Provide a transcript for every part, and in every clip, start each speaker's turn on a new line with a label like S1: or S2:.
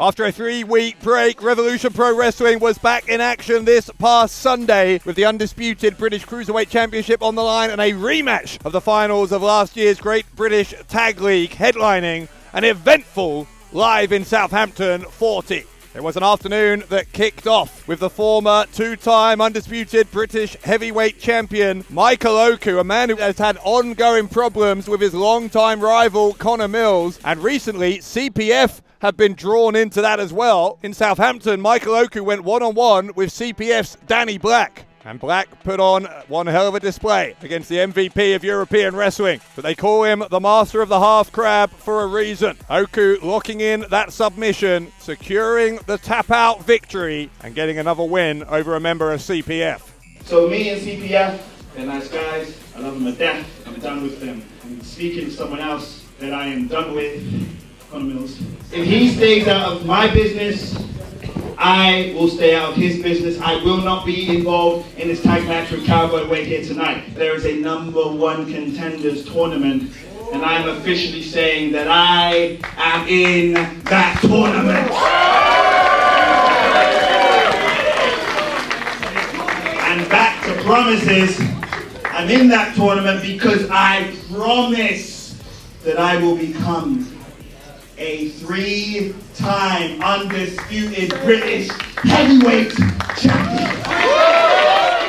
S1: After a 3-week break, Revolution Pro Wrestling was back in action this past Sunday with the undisputed British Cruiserweight Championship on the line and a rematch of the finals of last year's Great British Tag League, headlining an eventful Live in Southampton 40. It was an afternoon that kicked off with the former two-time undisputed British heavyweight champion Michael Oku, a man who has had ongoing problems with his longtime rival Connor Mills, and recently CPF have been drawn into that as well. In Southampton, Michael Oku went one-on-one with CPF's Danny Black. And Black put on one hell of a display against the MVP of European wrestling. But they call him the master of the half crab for a reason. Oku locking in that submission, securing the tap-out victory, and getting another win over a member of CPF.
S2: So me and CPF, they're nice guys. I love them to death. I'm done with them. I'm speaking to someone else that I am done with, Connor Mills. If he stays out of my business, I will stay out of his business. I will not be involved in this tag match with Cowboy Wade here tonight. There is a #1 contenders tournament, and I'm officially saying that I am in that tournament. And back to promises, I'm in that tournament because I promise that I will become a 3-time undisputed British heavyweight champion.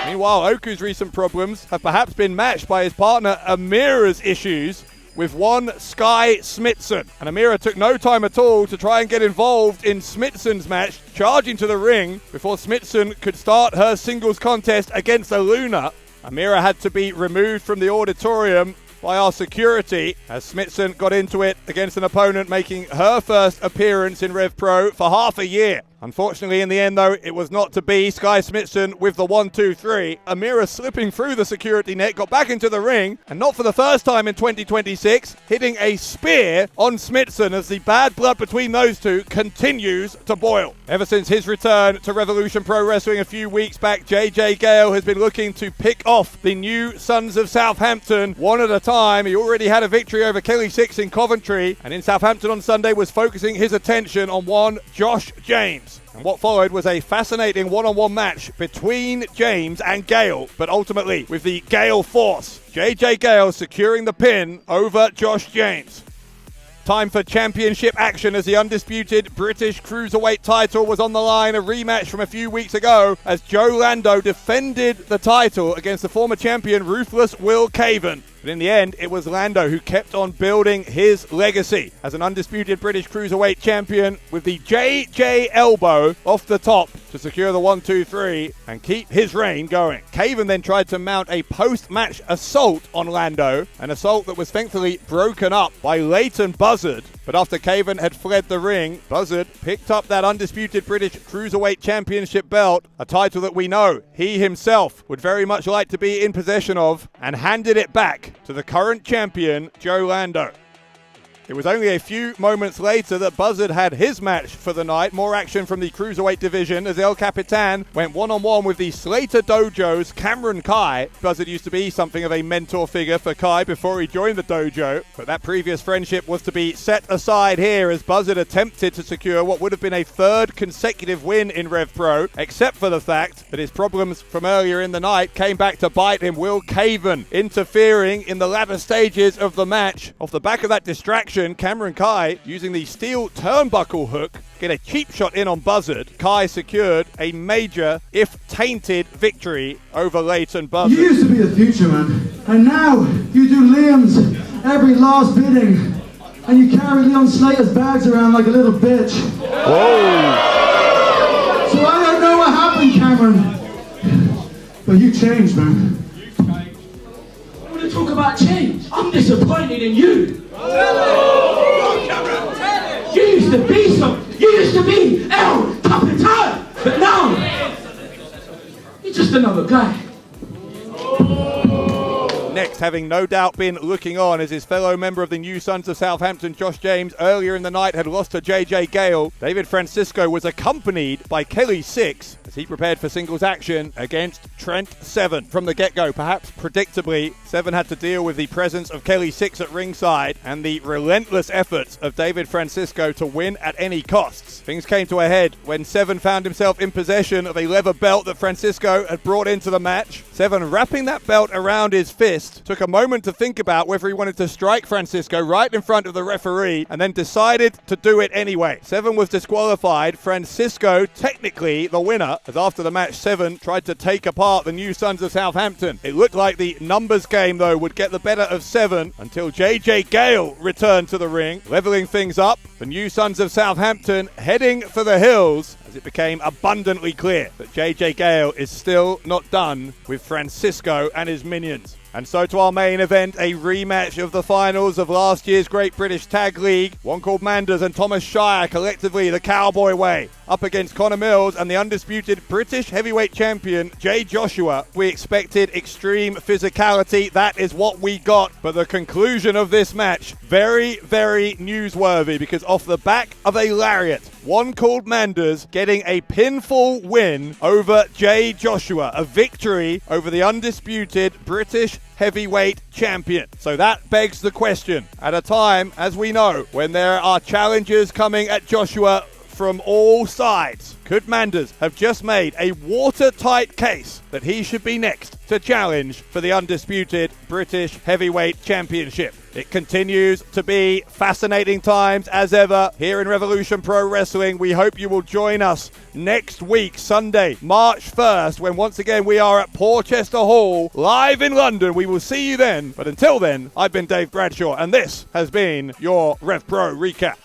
S1: Meanwhile, Oku's recent problems have perhaps been matched by his partner Amira's issues with one Sky Smittson. And Amira took no time at all to try and get involved in Smitson's match, charging to the ring before Smittson could start her singles contest against Aluna. Amira had to be removed from the auditorium by our security as Smittson got into it against an opponent making her first appearance in RevPro for half a year. Unfortunately, in the end, though, it was not to be. Sky Smittson with the 1-2-3. Amira slipping through the security net, got back into the ring, and not for the first time in 2026, hitting a spear on Smittson as the bad blood between those two continues to boil. Ever since his return to Revolution Pro Wrestling a few weeks back, JJ Gale has been looking to pick off the new Sons of Southampton one at a time. He already had a victory over Kelly Six in Coventry, and in Southampton on Sunday was focusing his attention on one Josh James. And what followed was a fascinating one-on-one match between James and Gale, but ultimately with the Gale force. JJ Gale securing the pin over Josh James. Time for championship action as the undisputed British Cruiserweight title was on the line, a rematch from a few weeks ago as Joe Lando defended the title against the former champion Ruthless Will Caven. But in the end, it was Lando who kept on building his legacy as an undisputed British Cruiserweight champion with the JJ elbow off the top to secure the 1-2-3 and keep his reign going. Caven then tried to mount a post-match assault on Lando, an assault that was thankfully broken up by Leighton Buzzard. But after Caven had fled the ring, Buzzard picked up that undisputed British Cruiserweight Championship belt, a title that we know he himself would very much like to be in possession of, and handed it back to the current champion, Joe Lando. It was only a few moments later that Buzzard had his match for the night. More action from the Cruiserweight division as El Capitan went one-on-one with the Slater Dojo's Cameron Kai. Buzzard used to be something of a mentor figure for Kai before he joined the dojo, but that previous friendship was to be set aside here as Buzzard attempted to secure what would have been a third consecutive win in RevPro, except for the fact that his problems from earlier in the night came back to bite him. Will Caven interfering in the latter stages of the match. Off the back of that distraction, Cameron Kai, using the steel turnbuckle hook, get a cheap shot in on Buzzard. Kai secured a major, if tainted, victory over Leighton Buzzard.
S3: You used to be the future, man. And now you do Liam's every last bidding. And you carry Leon Slater's bags around like a little bitch.
S1: Whoa!
S3: So I don't know what happened, Cameron. But you changed, man.
S4: I want to talk about change. I'm disappointed in you. You used to be something. You used to be El Capitan. But now, you're just another guy.
S1: Next, having no doubt been looking on as his fellow member of the new Sons of Southampton, Josh James, earlier in the night had lost to JJ Gale. David Francisco was accompanied by Kelly Six as he prepared for singles action against Trent Seven. From the get-go, perhaps predictably, Seven had to deal with the presence of Kelly Six at ringside and the relentless efforts of David Francisco to win at any costs. Things came to a head when Seven found himself in possession of a leather belt that Francisco had brought into the match. Seven, wrapping that belt around his fist, took a moment to think about whether he wanted to strike Francisco right in front of the referee and then decided to do it anyway. Seven was disqualified. Francisco, technically the winner, as after the match, Seven tried to take apart the new Sons of Southampton. It looked like the numbers game, though, would get the better of Seven until JJ Gale returned to the ring, leveling things up. The new Sons of Southampton heading for the hills, as it became abundantly clear that JJ Gale is still not done with Francisco and his minions. And so to our main event, a rematch of the finals of last year's Great British Tag League. One called Manders and Thomas Shire, collectively the Cowboy Way, up against Connor Mills and the undisputed British heavyweight champion, Jay Joshua. We expected extreme physicality. That is what we got. But the conclusion of this match, very, very newsworthy, because off the back of a lariat, one called Manders getting a pinfall win over Jay Joshua, a victory over the undisputed British heavyweight champion. So that begs the question, at a time, as we know, when there are challenges coming at Joshua from all sides, could Manders have just made a watertight case that he should be next to challenge for the undisputed British heavyweight championship? It continues to be fascinating times as ever here in Revolution Pro Wrestling. We hope you will join us next week, Sunday, March 1st, when once again we are at Porchester Hall, live in London. We will see you then. But until then, I've been Dave Bradshaw, and this has been your RevPro Recap.